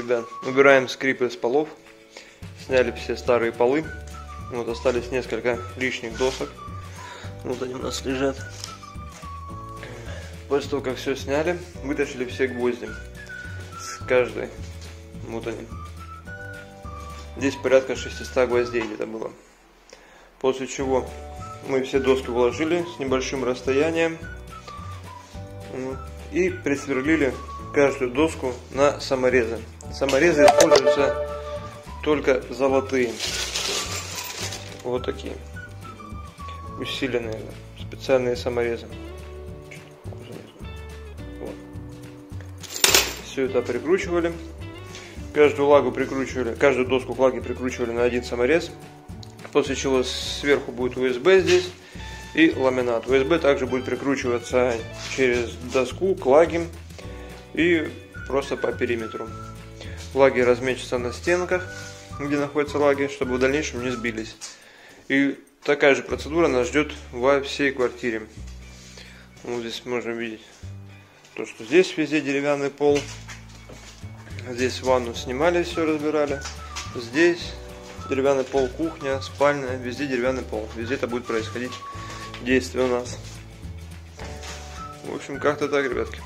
ребят, убираем скрипы с полов. Сняли все старые полы. Вот остались несколько лишних досок. Вот они у нас лежат. После того, как все сняли, вытащили все гвозди с каждой. Вот они. Здесь порядка 600 гвоздей где-то было. После чего мы все доски уложили с небольшим расстоянием. И присверлили каждую доску на саморезы. Саморезы используются только золотые. Вот такие. Усиленные, специальные саморезы. Вот. Все это прикручивали. Каждую лагу прикручивали, каждую доску к лаге прикручивали на один саморез. После чего сверху будет USB здесь и ламинат. USB также будет прикручиваться через доску к лаге и просто по периметру. Лаги размечутся на стенках, где находятся лаги, чтобы в дальнейшем не сбились. И такая же процедура нас ждет во всей квартире. Вот здесь можно видеть то, что здесь везде деревянный пол. Здесь ванну снимали, все разбирали. Здесь деревянный пол, кухня, спальня, везде деревянный пол. Везде это будет происходить действие у нас. В общем, как-то так, ребятки.